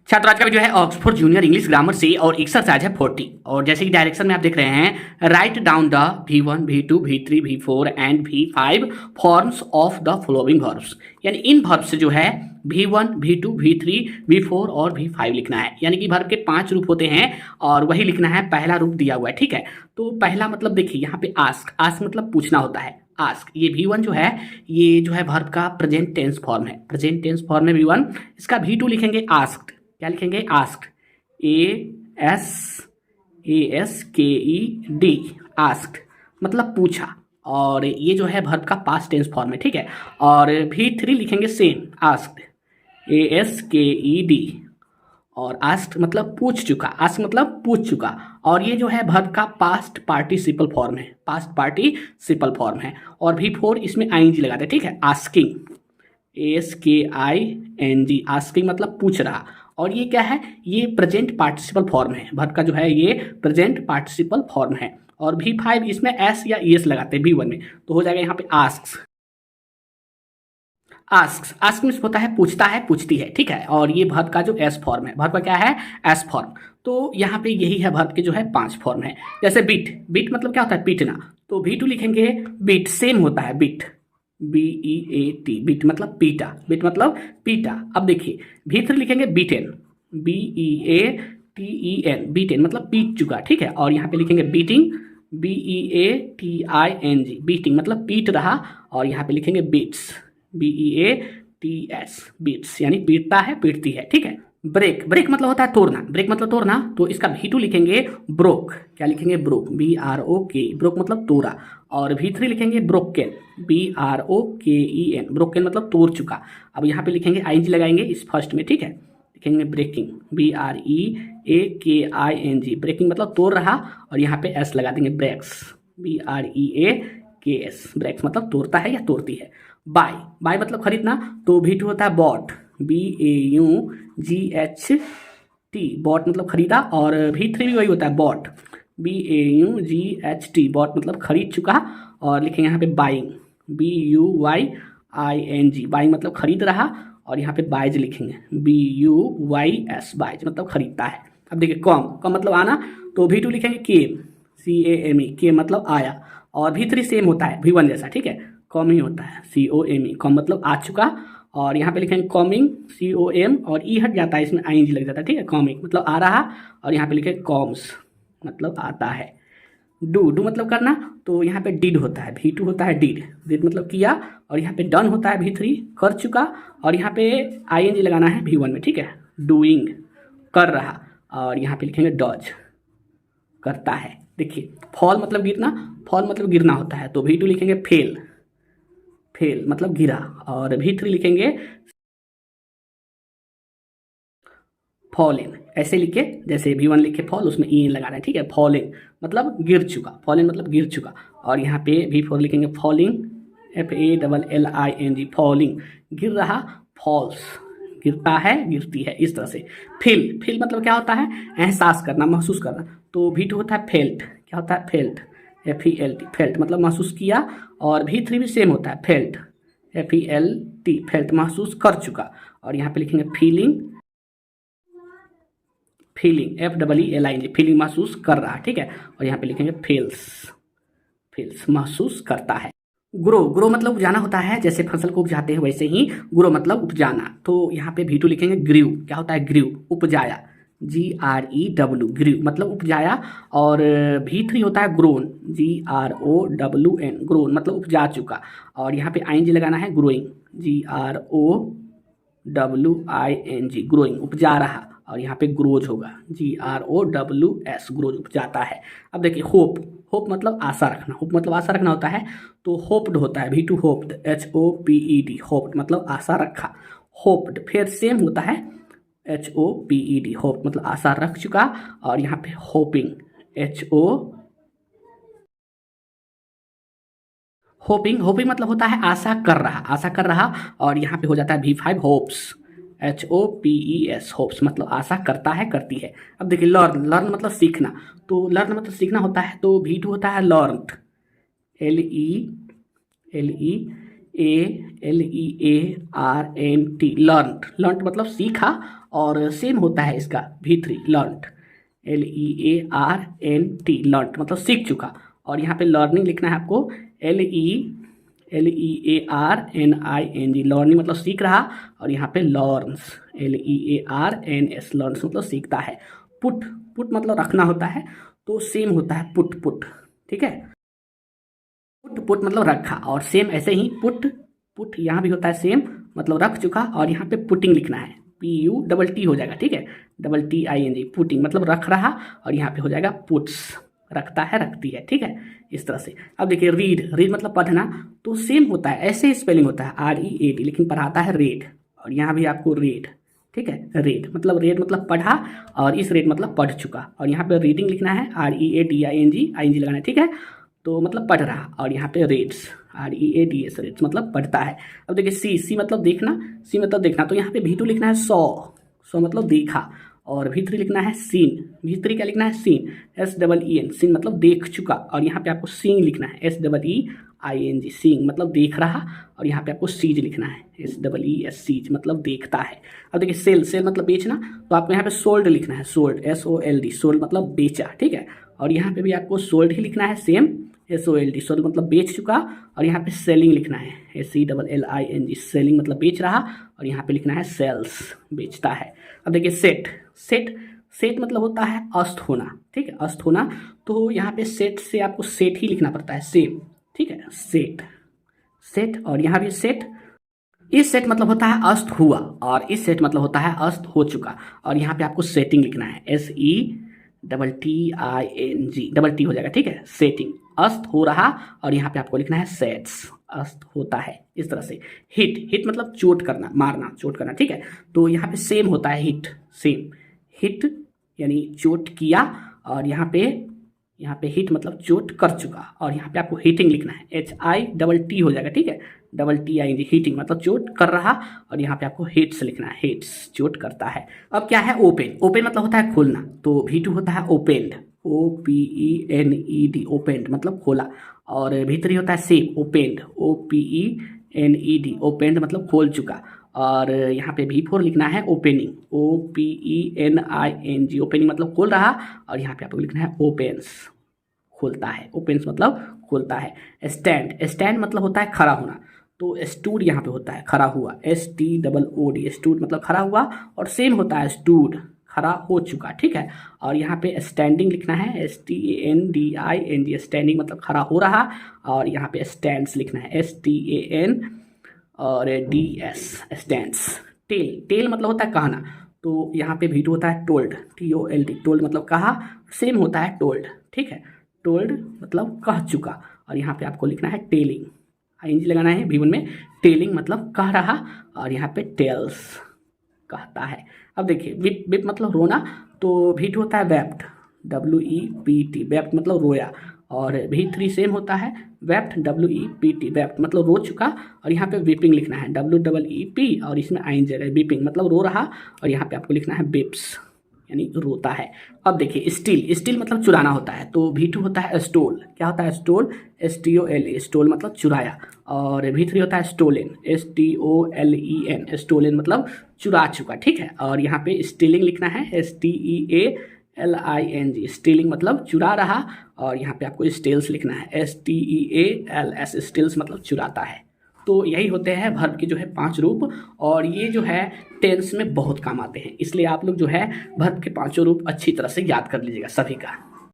छात्र आज का वीडियो है ऑक्सफोर्ड जूनियर इंग्लिश ग्रामर से और एक्सरसाइज है 40। और जैसे कि डायरेक्शन में आप देख रहे हैं, write down the V1, V2, V3, V4 and V5 forms of the following verbs. यानी इन वर्ब से जो है V1, V2, V3, V4 और V5 लिखना है। यानी कि वर्ब के 5 रूप होते हैं और वही लिखना है, पहला रूप दिया हुआ है। ठीक है, तो पहला मतलब देखिए यहाँ पे आस्क। आस्क मतलब पूछना होता है। आस्क, ये V1 जो है ये जो है वर्ब का प्रेजेंट टेंस फॉर्म है। प्रेजेंट टेंस फॉर्म है V1। इसका V2 लिखेंगे आस्क्ड। क्या लिखेंगे? आस्क्ड। ASKED, आस्क्ड मतलब पूछा। और ये जो है वर्ब का पास्ट टेंस फॉर्म है। ठीक है, और V3 लिखेंगे सेम, आस्क्ड, ASKED। और आस्क्ड मतलब पूछ चुका। आस्क मतलब पूछ चुका। और ये जो है वर्ब का पास्ट पार्टिसिपल फॉर्म है। पास्ट पार्टिसिपल फॉर्म है। और V4 इसमें ING लगाते हैं। ठीक है, आस्किंग, ASKING, आस्किंग मतलब पूछ रहा। और ये क्या है? ये प्रेजेंट पार्टिसिपल फॉर्म है। वर्ब का जो है ये प्रेजेंट पार्टिसिपल फॉर्म है। और V5 इसमें S या ES लगाते हैं V1 में, तो हो जाएगा यहाँ पे आस्क्स। आस्क्स, आस्क मीन्स होता है पूछता है, पूछती है। ठीक है, और ये वर्ब का जो S फॉर्म है, वर्ब का क्या है? S form. तो यहाँ पे यही है वर्ब के जो है 5 फॉर्म है। जैसे बीट, बीट मतलब क्या होता है? पीटना। तो V2 लिखेंगे बीट, सेम होता है बीट, BEAT, बीट मतलब पीटा। बीट मतलब पीटा। अब देखिए V3 लिखेंगे बीटेन, BEATEN, बीटेन मतलब पीट चुका। ठीक है, और यहाँ पे लिखेंगे बीटिंग, BEATING, बीटिंग मतलब पीट रहा। और यहाँ पे लिखेंगे बीट्स, BEATS, बीट्स यानी पीटता है, पीटती है। ठीक है, ब्रेक, ब्रेक मतलब होता है तोड़ना। ब्रेक मतलब तोड़ना। तो इसका V2 लिखेंगे ब्रोक। क्या लिखेंगे? ब्रोक, BROK, ब्रोक मतलब तोड़ा। और V3 लिखेंगे ब्रोकन, BROKEN, ब्रोकन मतलब तोड़ चुका। अब यहाँ पे लिखेंगे ING लगाएंगे इस फर्स्ट में। ठीक है, लिखेंगे ब्रेकिंग, BREAKING, ब्रेकिंग मतलब तोड़ रहा। और यहाँ पे S लगा देंगे, ब्रेक्स, BREAKS, ब्रेक्स मतलब तोड़ता है या तोड़ती है। बाय, बाय मतलब खरीदना। तो V2 होता है बॉट, BAUGHT, बॉट मतलब खरीदा। और V3 भी वही होता है बॉट, BAUGHT, बॉट मतलब खरीद चुका। और लिखेंगे यहाँ पे बाइंग, BUYING, बाइंग मतलब खरीद रहा। और यहाँ पे बाइज लिखेंगे, BUYS, बाइज मतलब खरीदता है। अब देखिए कॉम, कॉम मतलब आना। तो V2 लिखेंगे केम, CAME, के मतलब आया। और V3 सेम होता है V1 जैसा। ठीक है, कॉम ही होता है, COME, कॉम मतलब आ चुका। और यहाँ पे लिखेंगे कॉमिंग, COM, और ई हट जाता है, इसमें ING लग जाता है। ठीक है, कॉमिंग मतलब आ रहा। और यहाँ पे लिखे कॉम्स मतलब आता है। डू, डू मतलब करना। तो यहाँ पे डिड होता है, V2 होता है डिड, डिड मतलब किया। और यहाँ पे डन होता है V3, कर चुका। और यहाँ पे ING लगाना है V1 में। ठीक है, डूइंग, कर रहा। और यहाँ पे लिखेंगे डॉज, करता है। देखिए फॉल मतलब गिरना, फॉल मतलब गिरना होता है। तो V2 लिखेंगे फेल, फेल मतलब गिरा। और V3 लिखेंगे फॉलिन, ऐसे लिखे जैसे V1 लिखे फॉल, उसमें EN लगा रहे हैं। ठीक है, फॉलिन मतलब गिर चुका, फॉलिन मतलब गिर चुका। और यहाँ पे V4 लिखेंगे फॉलिंग, FALLING, फॉलिंग गिर रहा। फॉल्स, गिरता है, गिरती है, इस तरह से। फील, फील मतलब क्या होता है? एहसास करना, महसूस करना। तो V2 होता है फेल्ट। क्या होता है? फेल्ट, FELT, फेल्ट मतलब महसूस किया। और V3 भी सेम होता है, फेल्ट, FELT, फेल्ट महसूस कर चुका। और यहाँ पे लिखेंगे फीलिंग, फीलिंग, FEELING, फीलिंग महसूस कर रहा। ठीक है, और यहाँ पे लिखेंगे फील्स, फील्स महसूस करता है। ग्रो, ग्रो मतलब उपजाना होता है। जैसे फसल को उपजाते हैं वैसे ही ग्रो मतलब उपजाना। तो यहाँ पे V2 लिखेंगे ग्रीव। क्या होता है? ग्रीव, उपजाया, GREW, ग्रीव मतलब उपजाया। और V3 होता है ग्रोन, GROWN, ग्रोन मतलब उपजा चुका। और यहाँ पे ING लगाना है, ग्रोइंग, GROWING, ग्रोइंग उपजा रहा। और यहाँ पे ग्रोज होगा, GROWS, ग्रोज उपजाता है। अब देखिए होप, होप मतलब आशा रखना, होप मतलब आशा रखना होता है। तो होप्ड होता है V2, होप्ड, HOPED, होप्ड मतलब आशा रखा। होप्ड फिर सेम होता है, HOPED, होप मतलब आशा रख चुका। और यहाँ पे होपिंग, होपिंग, होपिंग मतलब होता है आशा कर रहा, आशा कर रहा। और यहाँ पे हो जाता है V5 होप्स, HOPES, होप्स मतलब आशा करता है, करती है। अब देखिए लर्न, लर्न मतलब सीखना। तो लर्न मतलब सीखना होता है। तो V2 होता है लर्नड, LEARNT, लर्नड, लर्नड मतलब सीखा। और सेम होता है इसका V3 लर्नड, LEARNT लर्नड मतलब सीख चुका। और यहाँ पे लर्निंग लिखना है आपको LEARNING लर्निंग मतलब सीख रहा। और यहाँ पे लर्न्स LEARNS लर्न्स मतलब सीखता है। पुट पुट मतलब रखना होता है, तो सेम होता है पुट पुट, ठीक है। पुट पुट मतलब रखा, और सेम ऐसे ही पुट पुट यहाँ भी होता है सेम मतलब रख चुका। और यहाँ पे पुटिंग लिखना है PUTT हो जाएगा, ठीक है, TTING पुटिंग मतलब रख रहा। और यहाँ पे हो जाएगा पुट्स रखता है रखती है, ठीक है, इस तरह से। अब देखिए रीड रीड मतलब पढ़ना, तो सेम होता है ऐसे स्पेलिंग होता है READ, लेकिन पढ़ाता है रेड। और यहाँ भी आपको रेड, ठीक है, रेड मतलब पढ़ा, और इस रेड मतलब पढ़ चुका। और यहाँ पे रीडिंग लिखना है READING ING लगाना है, ठीक है, तो मतलब पढ़ रहा। और यहाँ पे रेड्स READS रेड्स मतलब पढ़ता है। अब देखिए सी मतलब देखना, सी मतलब देखना, तो यहाँ पे V2 लिखना है सौ मतलब देखा। और V3 लिखना है सीन, V3 क्या लिखना है सीन, SEEN सीन मतलब देख चुका। और यहाँ पे आपको सींग लिखना है SEEING सींग मतलब देख रहा। और यहाँ पे आपको सीज लिखना है SEES सीज मतलब देखता है। अब देखिए सेल सेल मतलब बेचना, तो आपको यहाँ पे सोल्ड लिखना है सोल्ड SOLD सोल्ड मतलब बेचा, ठीक है। और यहाँ पे भी आपको सोल्ड ही लिखना है सेम SOLD सोल्ड मतलब बेच चुका। और यहाँ पे सेलिंग लिखना है SELLING सेलिंग मतलब बेच रहा। और यहाँ पे लिखना है सेल्स बेचता है। अब देखिए सेट सेट सेट मतलब होता है अस्त होना, ठीक है, अस्त होना। तो यहाँ पे सेट से आपको सेट ही लिखना पड़ता है सेम, ठीक है, सेट सेट। और यहाँ भी सेट, इस सेट मतलब होता है अस्त हुआ, और इस सेट मतलब होता है अस्त हो चुका। और यहाँ पे आपको सेटिंग लिखना है SETTING हो जाएगा, ठीक है, सेटिंग अस्त हो रहा। और यहाँ पे आपको लिखना है सेट्स अस्त होता है, इस तरह से। हिट हिट मतलब चोट करना मारना चोट करना, ठीक है, तो यहाँ पे सेम होता है हिट सेम हिट यानी चोट किया। और यहाँ पे हिट मतलब चोट कर चुका। और यहाँ पे आपको हिटिंग लिखना है HITT हो जाएगा, ठीक है, TTING हिटिंग मतलब चोट कर रहा। और यहाँ पे आपको हिट्स लिखना है हिट्स चोट करता है। अब क्या है ओपन, ओपन मतलब होता है खोलना, तो V2 होता है ओपेंड OPENED ओपेंड मतलब खोला। और V3 होता है सेव ओपेंड OPENED ओपेंड मतलब खोल चुका। और यहाँ पे V4 लिखना है ओपनिंग OPENING ओपनिंग मतलब खोल रहा। और यहाँ पे आपको लिखना है ओपेंस खोलता है, ओपेंस मतलब खोलता है। स्टैंड स्टैंड मतलब होता है खड़ा होना, तो स्टूड यहाँ पे होता है खड़ा हुआ STOOD स्टूड मतलब खड़ा हुआ। और सेम होता है स्टूड खड़ा हो चुका, ठीक है। और यहाँ पे स्टैंडिंग लिखना है STANDING स्टैंडिंग मतलब खड़ा हो रहा। और यहाँ पे स्टैंड्स लिखना है STAN और DS स्टैंड्स। टेल टेल मतलब होता है कहना, तो यहाँ पे V2 होता है टोल्ड TOLD टोल्ड मतलब कहा, सेम होता है टोल्ड, ठीक है, टोल्ड मतलब कह चुका। और यहाँ पे आपको लिखना है टेलिंग ING लगाना है V1 में, टेलिंग मतलब कह रहा। और यहाँ पे टेल्स कहता है। अब देखिए विप विप मतलब रोना, तो V2 होता है वेप्ट WEPT वेप्ट मतलब रोया। और V3 सेम होता है वेप्ट WEPT वेप्ट मतलब रो चुका। और यहाँ पे विपिंग लिखना है WEEP और इसमें ING है विपिंग मतलब रो रहा। और यहाँ पे आपको लिखना है बिप्स यानी रोता है। अब देखिए स्टील स्टील मतलब चुराना होता है, तो V2 होता है स्टोल, क्या होता है स्टोल STOLE स्टोल मतलब चुराया। और V3 होता है स्टोलन STOLEN स्टोलन मतलब चुरा चुका, ठीक है। और यहाँ पे स्टीलिंग लिखना है STEALING स्टीलिंग मतलब चुरा रहा। और यहाँ पे आपको स्टेल्स लिखना है STEALS स्टेल्स मतलब चुराता है। तो यही होते हैं वर्ब के जो है 5 रूप, और ये जो है टेंस में बहुत काम आते हैं, इसलिए आप लोग जो है वर्ब के 5 रूप अच्छी तरह से याद कर लीजिएगा सभी का।